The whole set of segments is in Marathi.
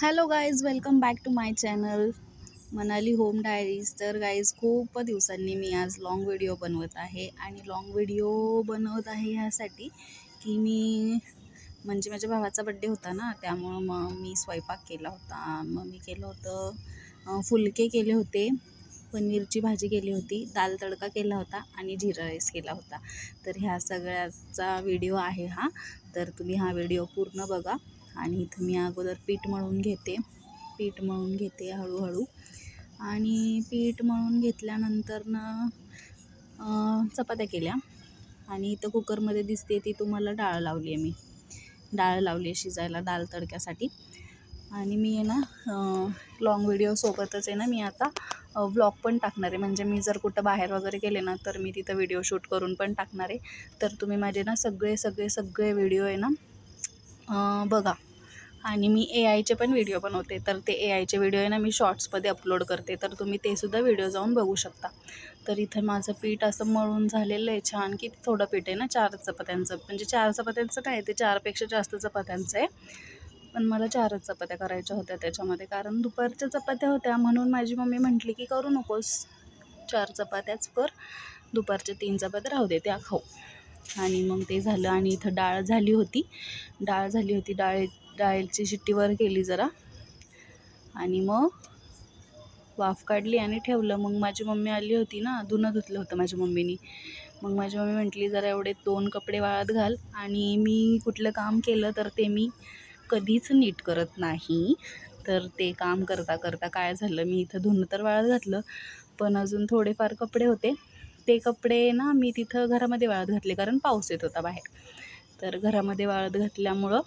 Hello guys, welcome back to my channel Manali home diaries. तर गाईज, खूप दिवसांनी मी आज लाँग व्हिडिओ बनवत आहे. आणि लाँग व्हिडिओ बनवत आहे ह्यासाठी की म्हणजे माझ्या भावाचा बड्डे होता ना, त्यामुळं मग मी स्वयंपाक केला होता. मग मी केलं होतं फुलके केले होते, पनीरची भाजी केली होती, दाल तडका केला होता आणि जिरा राईस केला होता. तर ह्या सगळ्याचा व्हिडिओ आहे हा. तर तुम्ही हा व्हिडिओ पूर्ण बघा. आणि इथं मी अगोदर पीठ मळून घेते हळूहळू. आणि पीठ मळून घेतल्यानंतर चपात्या केल्या. आणि इथं कुकरमध्ये दिसते ती तुम्हाला डाळ लावली आहे. मी डाळ लावली आहे शिजायला दाल तडक्यासाठी. आणि मी आहे ना लाँग व्हिडिओसोबतच आहे ना, मी आता व्लॉग पण टाकणार आहे. म्हणजे मी जर कुठं बाहेर वगैरे गेले ना, तर मी तिथं व्हिडिओ शूट करून पण टाकणार आहे. तर तुम्ही माझे ना सगळे व्हिडिओ आहे ना बघा. आणि मी AIचे पण व्हिडिओ बनवते. तर ते AIचे व्हिडिओ आहे ना, मी शॉर्ट्समध्ये अपलोड करते. तर तुम्ही ते सुद्धा व्हिडिओ जाऊन बघू शकता. तर इथं माझं पीठ असं मळून झालेलं आहे छान. की थोडं पीठ आहे ना 4 चपात्यांचं, म्हणजे 4 चपात्यांचं काय, ते 4पेक्षा जास्त चपात्यांचं आहे. पण मला 4च चपात्या करायच्या होत्या त्याच्यामध्ये, कारण दुपारच्या चपात्या होत्या. म्हणून माझी मम्मी म्हटली की करू नकोस, 4 चपात्याच कर, दुपारच्या 3 चपात्या राहू दे, त्या खाऊ. आणि मग ते झालं. आणि इथं डाळ झाली होती. डाळीची शिट्टी वर केली जरा, आणि मग वाफ काढली आणि ठेवलं. मग माझी मम्मी आली होती ना, धुणं धुतलं होतं माझ्या मम्मीनी. मग माझी मम्मी म्हटली जरा एवढे 2 कपडे वाळत घाल. आणि मी कुठलं काम केलं तर ते मी कधीच नीट करत नाही. तर ते काम करता करता काय झालं, मी इथं धुणं तर वाळत घातलं, पण अजून थोडेफार कपडे होते. ते कपडे ना मी तिथं घरामध्ये वाळत घातले, कारण पाऊस येत होता बाहेर. तर घरामध्ये वाळत घातल्यामुळं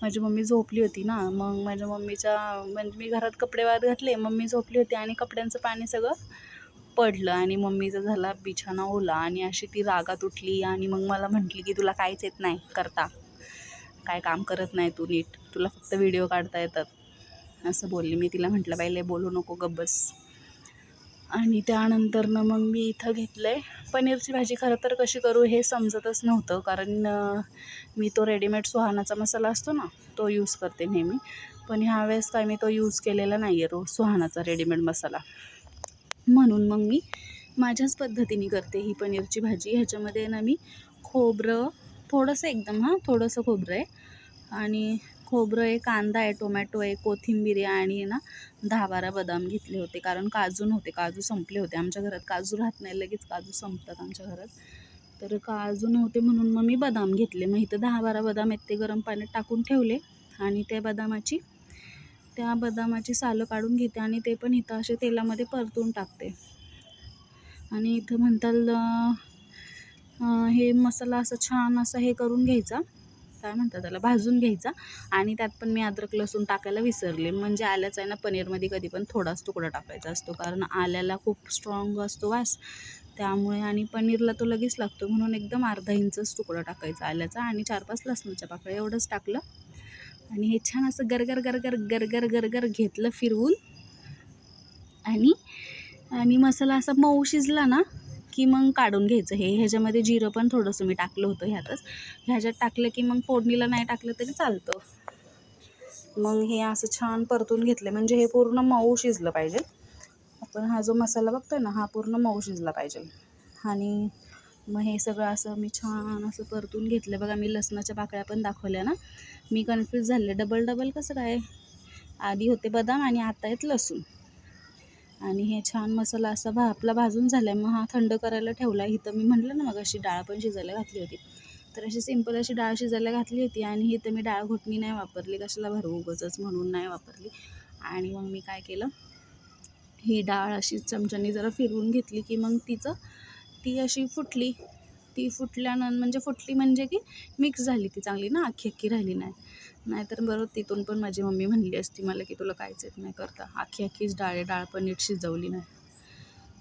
माझी मम्मी झोपली होती ना. मग माझ्या म्हणजे मी घरात कपडे वाळत घातले, मम्मी झोपली होती आणि कपड्यांचं पाणी सगळं पडलं आणि मम्मीचा झाला बिछाना ओला. आणि अशी ती रागात उठली आणि मग मला म्हटली की तुला काहीच येत नाही करता, काय काम करत नाही तू नीट, तुला फक्त व्हिडिओ काढता येतात, असं बोलली. मी तिला म्हटलं बाई लय बोलू नको, गप्प बस. आणि त्यानंतरनं मग मी इथं घेतलं आहे पनीरची भाजी. खरं तर कशी करू हे समजतच नव्हतं, कारण मी तो रेडीमेड सुहानाचा मसाला असतो ना, तो यूज करते नेहमी. पण ह्यावेळेस काय मी तो यूज केलेला नाही आहे, सुहानाचा रेडीमेड मसाला. म्हणून मग मी माझ्याच पद्धतीने करते ही पनीरची भाजी. ह्याच्यामध्ये ना मी खोबरं थोडंसं, एकदम थोडंसं खोबरं आहे, आणि खोबरं आहे, कांदा आहे, टोमॅटो आहे, कोथिंबीर आहे, आणि ना 10-12 बदाम घेतले होते. कारण काजू नव्हते, काजू संपले होते आमच्या घरात. काजू राहत नाही, लगेच काजू संपतात आमच्या घरात. तर काजू नव्हते म्हणून मग मी बदाम घेतले. मग इथं 10-12 बदाम आहेत, ते गरम पाण्यात टाकून ठेवले. आणि त्या बदामाची सालं काढून घेते आणि ते पण इथं असे तेलामध्ये परतून टाकते. आणि इथं म्हणताल हे मसाला असं छान असं हे करून घ्यायचा, काय म्हणतात त्याला, भाजून घ्यायचा. आणि त्यात पण मी अद्रक लसूण टाकायला विसरले. म्हणजे आल्याचा आहे ना पनीरमध्ये कधी पण थोडाच तुकडा टाकायचा असतो, कारण आल्याला खूप स्ट्रॉंग असतो वास, त्यामुळे. आणि पनीरला तो लगेच लागतो, म्हणून एकदम अर्धा इंचच तुकडा टाकायचा आल्याचा. आणि 4-5 लसणाच्या पाकळ्या, एवढंच टाकलं. आणि हे छान असं गरगर गरगर गरगर गरगर घेतलं फिरवून. आणि मसाला असा मऊ शिजला ना की मग काढून घ्यायचं. ह्याच्यामध्ये जिरं पण थोडंसं मी टाकलं होतं ह्याच्यात टाकलं की मग फोडणीला नाही टाकलं तरी चालतं. मग हे असं छान परतून घेतलं, म्हणजे हे पूर्ण मऊ शिजलं पाहिजे. आपण हा जो मसाला बघतोय ना, हा पूर्ण मऊ शिजला पाहिजे. आणि मग हे सगळं असं मी छान असं परतून घेतलं. बघा, मी लसणाच्या पाकळ्या पण दाखवल्या ना. मी कन्फ्यूज झाले, डबल कसं काय, आधी होते बदाम आणि आता आहेत लसूण. आणि हे छान मसाला असा आपला भाजून झाला आहे. मग हा थंड करायला ठेवला. इथं मी म्हटलं ना मग अशी डाळ पण शिजायला घातली होती. तर अशी सिंपल अशी डाळ शिजायला घातली होती. आणि इथं मी डाळ घोटणी नाही वापरली, कशाला भरवू उगाचच म्हणून नाही वापरली. आणि मग मी काय केलं, ही डाळ अशी चमच्याने जरा फिरवून घेतली की मग ती अशी फुटली. म्हणजे फुटली म्हणजे की मिक्स झाली ती चांगली ना, अख्खी राहिली नाही. नाहीतर बरोबर तिथून पण माझी मम्मी म्हणली असती मला की तुला काहीच येत नाही करता, अख्खीच डाळ पण नीट शिजवली नाही.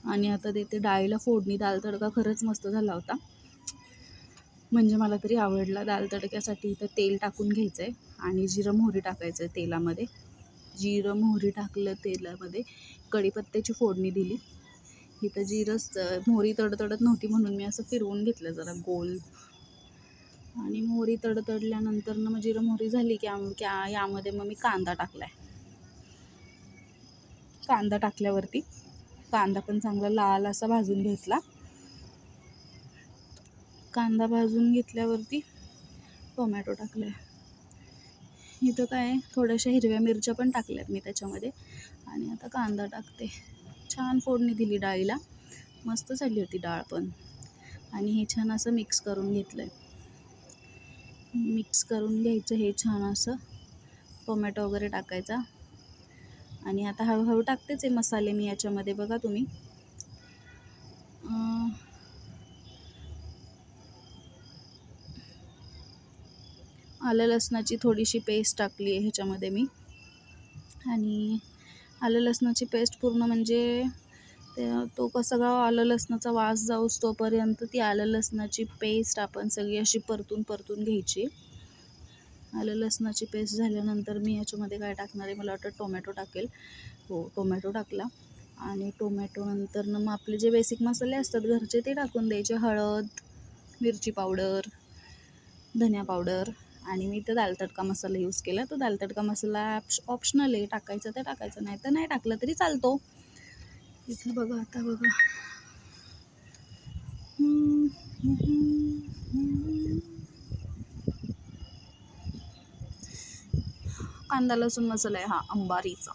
आणि आता देते डाळीला फोडणी. दाल तडका खरंच मस्त झाला होता, म्हणजे मला तरी आवडला. दाल तडक्यासाठी इथं तेल टाकून घ्यायचं आहे आणि जिरं मोहरी टाकायचं आहे तेलामध्ये. जिरं मोहरी टाकलं तेलामध्ये, कढीपत्त्याची फोडणी दिली. इथं मोहरी तडतडत नव्हती म्हणून मी असं फिरवून घेतलं जरा गोल. आणि मोहरी तडतडल्यानंतर मग जिरं मोहरी झाली की यामध्ये मग मी कांदा टाकला आहे. कांदा टाकल्यावरती कांदा पण चांगला लाल असा भाजून घेतला. कांदा भाजून घेतल्यावरती टोमॅटो टाकले. इथं काय थोड्याशा हिरव्या मिरच्या पण टाकल्यात मी त्याच्यामध्ये. आणि आता कांदा टाकते. छान फोडणी दिली डाळीला, मस्त झाली होती डाळ पण. आणि हे छान असं मिक्स करून घेतलं आहे. मिक्स करून घ्यायचं हे छान असं. टोमॅटो वगैरे टाकायचा. आणि आता हळूहळू टाकतेच आहे मसाले मी याच्यामध्ये. बघा तुम्ही, आलं लसणाची थोडीशी पेस्ट टाकली आहे ह्याच्यामध्ये मी. आणि आलं लसणाची पेस्ट पूर्ण म्हणजे तो सगळा आलं लसणाचा वास जाऊस तोपर्यंत ती आलं लसणाची पेस्ट आपण सगळी अशी परतून घ्यायची. आलं लसणाची पेस्ट झाल्यानंतर मी याच्यामध्ये काय टाकणार आहे, मला वाटतं टोमॅटो टाकेल. हो, टोमॅटो टाकला. आणि टोमॅटो नंतर मग आपले जे बेसिक मसाले असतात घरचे ते टाकून द्यायचे. हळद, मिरची पावडर, धनिया पावडर. आणि मी तर दाल तडका मसाला यूज केला. तो दाल तडका मसाला ऑप्शनल आहे, टाकायचं तर टाकायचं, नाही तर नाही टाकलं तरी चालतो. इथे बघा, आता बघा, कांदा लसूण मसाला आहे हा, अंबारीचा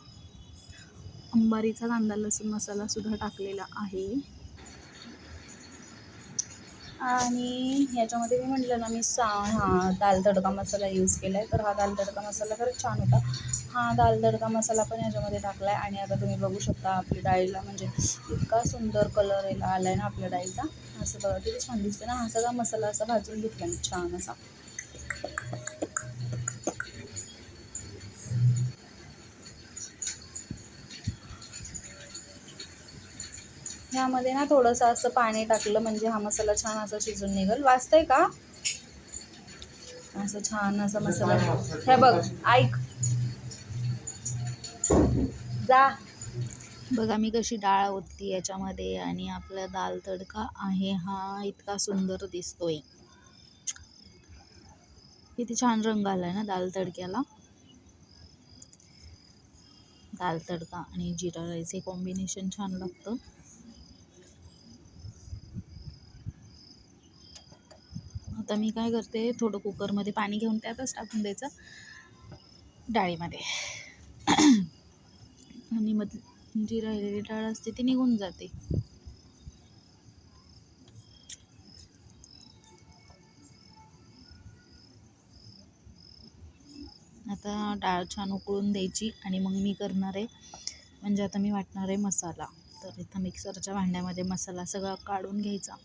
कांदा लसूण मसाला सुद्धा टाकलेला आहे. आणि ह्याच्यामध्ये मी म्हटलं ना, मी दाल तडका मसाला यूज केला आहे. तर हा दाल तडका मसाला खरंच छान होता. हा दाल तडका मसाला पण ह्याच्यामध्ये टाकला आहे. आणि आता तुम्ही बघू शकता आपली डाळीला म्हणजे इतका सुंदर कलर आला आहे ना आपल्या डाळीचा. असं बघा किती छान दिसते ना. हा सगळा मसाला असा भाजून घेतला मी छान असा. ह्यामध्ये ना थोडंसं असं पाणी टाकलं म्हणजे हा मसाला छान असा शिजून निघेल. वाजतंय का? असं छान असा मसाला. हे बघ, ऐक जा. बघा मी कशी डाळ ओतली याच्यामध्ये. आणि आपला दाल तडका आहे हा इतका सुंदर दिसतोय. किती छान रंग आलाय ना दाल तडक्याला. दाल तडका आणि जिरा राईस हे कॉम्बिनेशन छान लागतं. आता मी काय करते, थोडं कुकरमध्ये पाणी घेऊन त्यातच टाकून द्यायचं डाळीमध्ये. आणि मग जी राहिलेली डाळ असते ती निघून जाते. आता डाळ छान उकळून द्यायची. आणि मग मी करणार आहे म्हणजे आता मी वाटणार आहे मसाला. तर इथं मिक्सरच्या भांड्यामध्ये मसाला सगळा काढून घ्यायचा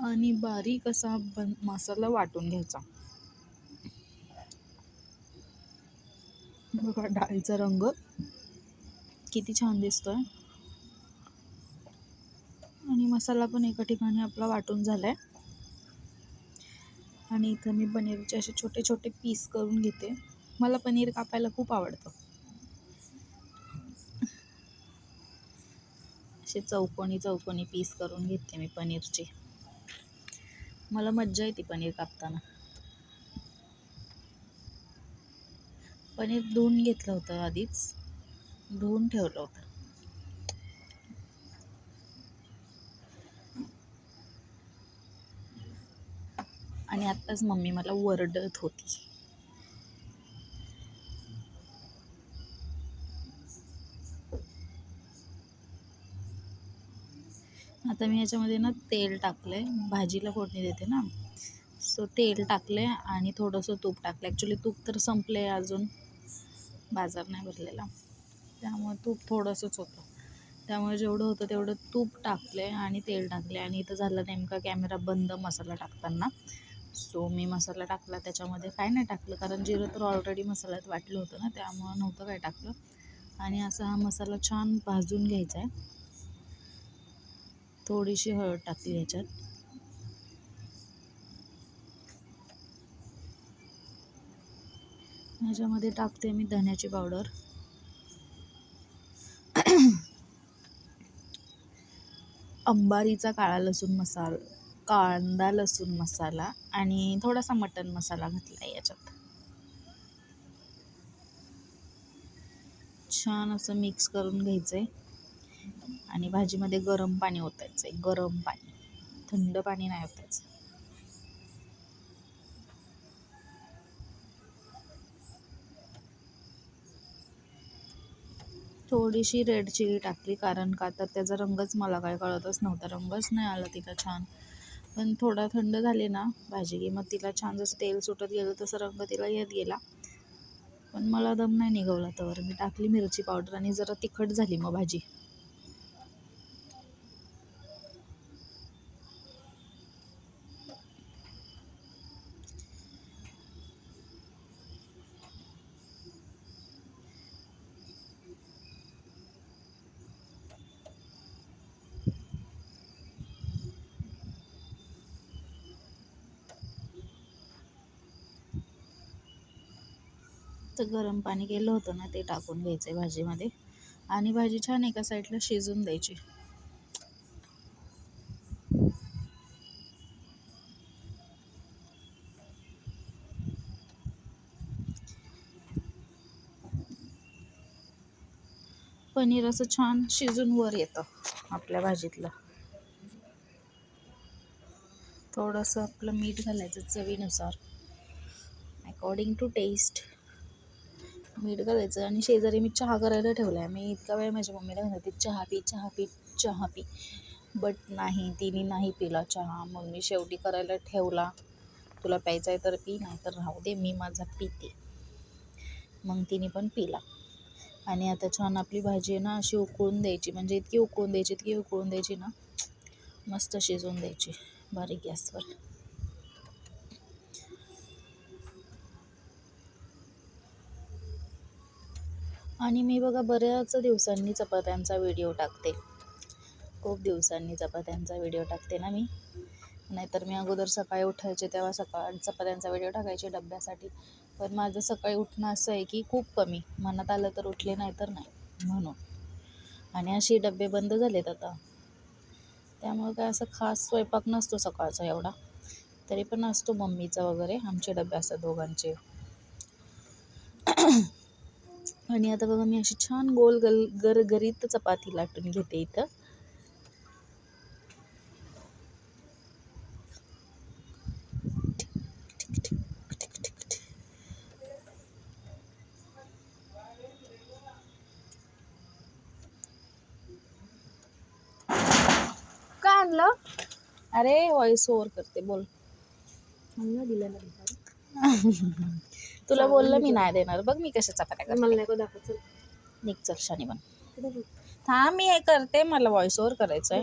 आणि बारीक असा मसाला वाटून घ्यायचा. बघा डाळीचा रंग किती छान दिसतोय. आणि मसाला पण एका ठिकाणी आपला वाटून झालाय. आणि इथं मी पनीरचे असे छोटे छोटे पीस करून घेते. मला पनीर कापायला खूप आवडतं. असे चौकोनी पीस करून घेते मी पनीरचे. मला मज्जा येते पनीर कापताना. पनीर धुवून घेतलं होतं आधीच, धुवून ठेवलं होतं. आणि आत्ताच मम्मी मला वरडत होती. आता मी ह्याच्यामध्ये ना तेल टाकलंय, भाजीला फोडणी देते ना, सो तेल टाकलंय आणि थोडंसं तूप टाकलं. ॲक्च्युली तूप तर संपलंय, अजून बाजार नाही भरलेला, त्यामुळे तूप थोडंसंच होतं. त्यामुळे जेवढं होतं तेवढं तूप टाकलंय आणि तेल टाकले. आणि इथं झालं नेमका कॅमेरा बंद मसाला टाकताना. सो मी मसाला टाकला, त्याच्यामध्ये काय नाही टाकलं कारण जिरं तर ऑलरेडी मसाल्यात वाटलं होतं ना, त्यामुळं नव्हतं काय टाकलं. आणि असा हा मसाला छान भाजून घ्यायचा आहे. थोडीशी हळद टाकली ह्याच्यात. ह्याच्यामध्ये टाकते मी धन्याची पावडर, अंबारीचा काळा लसूण मसाला, कांदा लसूण मसाला आणि थोडासा मटण मसाला घातला आहे याच्यात. छान असं मिक्स करून घ्यायचं आहे आणि भाजीमध्ये गरम पाणी ओतायचं आहे. गरम पाणी, थंड पाणी नाही ओतायचं. थोडीशी रेड चिली टाकली कारण का तर त्याचा रंगच मला काय कळतच नव्हता, रंगच नाही आला तिला छान. पण थोडा थंड झाली ना भाजी की मग तिला छान जसं तेल सुटत गेलं तसं रंग तिला येत गेला. पण मला दम नाही निघवला तर मी टाकली मिरची पावडर आणि जरा तिखट झाली मग भाजी. तर गरम पाणी केलं होतं ना ते टाकून घ्यायचं आहे भाजीमध्ये आणि भाजी छान एका साईडला शिजून द्यायची. पनीर असं छान शिजून वर येतं आपल्या भाजीतलं. थोडंसं आपलं मीठ घालायचं चवीनुसार, अकॉर्डिंग टू टेस्ट मीठ घालायचं. आणि शेजारी मी चहा करायला ठेवला आहे. मी इतका वेळ माझ्या मम्मीला म्हणते चहा पी चहा पी चहा पी, बट नाही, तिने नाही पिला चहा. मग मी शेवटी करायला ठेवला, तुला प्यायचा आहे तर पी, नाही तर राहू दे, मी माझा पिते. मग तिने पण पिला. आणि आता छान आपली भाजी आहे ना अशी उकळून द्यायची, म्हणजे इतकी उकळून द्यायची ना, मस्त शिजवून द्यायची बारीक गॅसवर. आणि मी बघा बऱ्याच दिवसांनी चपात्यांचा व्हिडिओ टाकते, खूप दिवसांनी चपात्यांचा व्हिडिओ टाकते ना मी. नाहीतर मी अगोदर सकाळी उठायचे तेव्हा चपात्यांचा व्हिडिओ टाकायचे डब्यासाठी. पण माझं सकाळी उठणं असं आहे की खूप कमी, मनात आलं तर उठले नाही तर नाही म्हणून. आणि असे डबे बंद झालेत आता, त्यामुळे काय असं खास स्वयंपाक नसतो सकाळचा एवढा. तरी पण असतो मम्मीचा वगैरे, आमचे डबे असतात दोघांचे. आणि आता बघा मी अशी छान गोल गरगरीत चपाती लाटून घेते इथं. का आणलं? अरे व्हॉइस ओव्हर करते, बोल. तुला बोललं मी नाही देणार, बघ मी कशा चपात्या करते. निघ चल शानी बन. थांब मी हे करते, मला व्हॉइस ओव्हर करायचं आहे.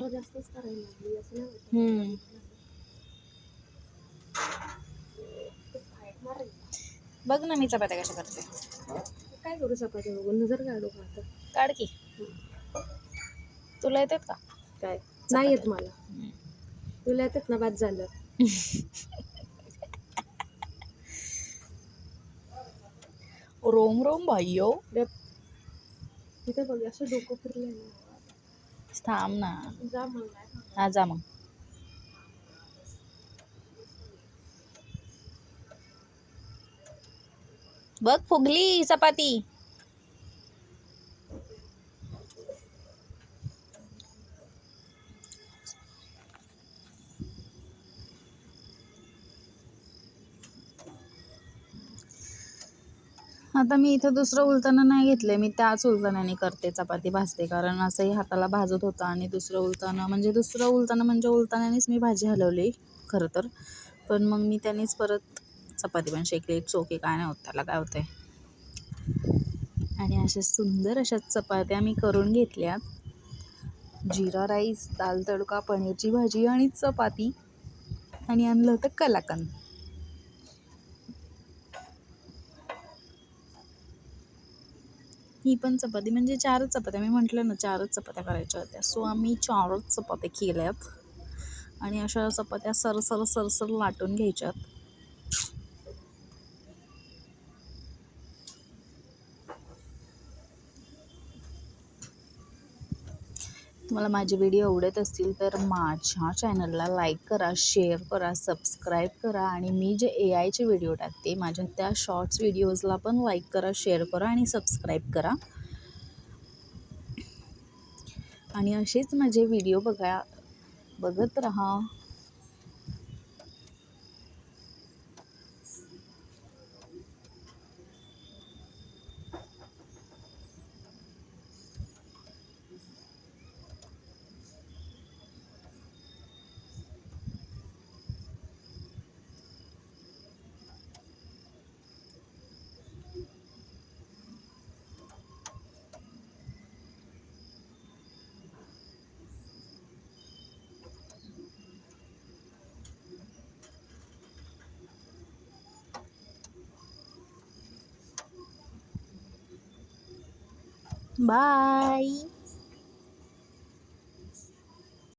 बघ ना मी चपात्या कशा करते. काय करू चपात्या बघून नजर काढू का आता? काढ की. तुला येतात का? काय नाही येत मला. तुला येतात ना, बाद झालं. रोम रोम भाईयो. तिथे बघ असं डोकं फिरलंय ना. थांब ना. जा मग. हा जा मग. बघ फुगली चपाती. आता मी इथं दुसरं उलताना नाही घेतलं, मी त्याच उलताण्याने करते चपाती भाजते. कारण असंही हाताला भाजत होतं आणि दुसरं उलताना म्हणजे उलताण्यानेच मी भाजी हलवली खरं तर. पण मग मी त्यानेच परत चपाती पण शेकली. चोके काय नाही होत, त्याला काय होतं. आणि अशा सुंदर अशा चपात्या मी करून घेतल्या. जिरा राईस, दाल तडका, पनीरची भाजी आणि चपाती. आणि आणलं होतं कलाकंद. ही पण चपाती, म्हणजे 4च चपात्या, मी म्हटलं ना 4च चपात्या करायच्या होत्या. सो आम्ही 4च चपात्या केल्यात. आणि अशा चपात्या सरसर लाटून घ्यायच्यात. तुम्हाला माझे व्हिडिओ आवडत असतील तर माझ्या चॅनलला लाईक करा, शेअर करा, सबस्क्राईब करा आणि मी जे AIचे व्हिडिओ टाकते माझ्या त्या शॉर्ट्स व्हिडिओजला पण लाईक करा, शेअर करा आणि सबस्क्राईब करा. आणि असेच माझे व्हिडिओ बघत राहा. बाय.